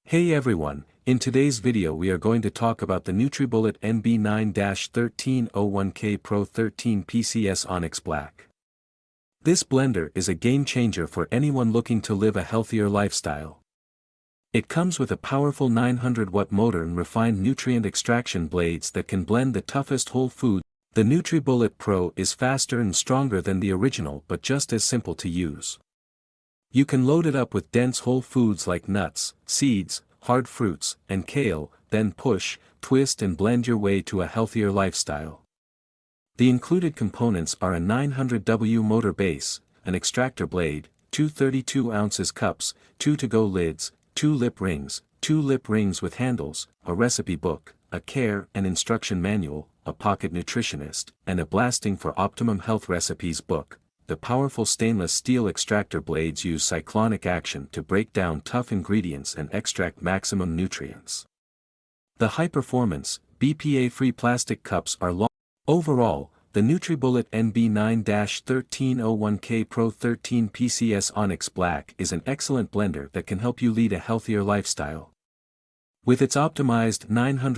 Hey everyone, in today's video we are going to talk about the NutriBullet NB9-1301K Pro 13 PCS Onyx Black. This blender is a game changer for anyone looking to live a healthier lifestyle. It comes with a powerful 900-watt motor and refined nutrient extraction blades that can blend the toughest whole food. The NutriBullet Pro is faster and stronger than the original but just as simple to use. You can load it up with dense whole foods like nuts, seeds, hard fruits, and kale, then push, twist and blend your way to a healthier lifestyle. The included components are a 900W motor base, an extractor blade, two 32 ounces cups, two to-go lids, two lip rings with handles, a recipe book, a care and instruction manual, a pocket nutritionist, and a Blasting for Optimum Health Recipes book. The powerful stainless steel extractor blades use cyclonic action to break down tough ingredients and extract maximum nutrients. The high-performance, BPA-free plastic cups are long. Overall, the NutriBullet NB9-1301K Pro 13 PCS Onyx Black is an excellent blender that can help you lead a healthier lifestyle. With its optimized 900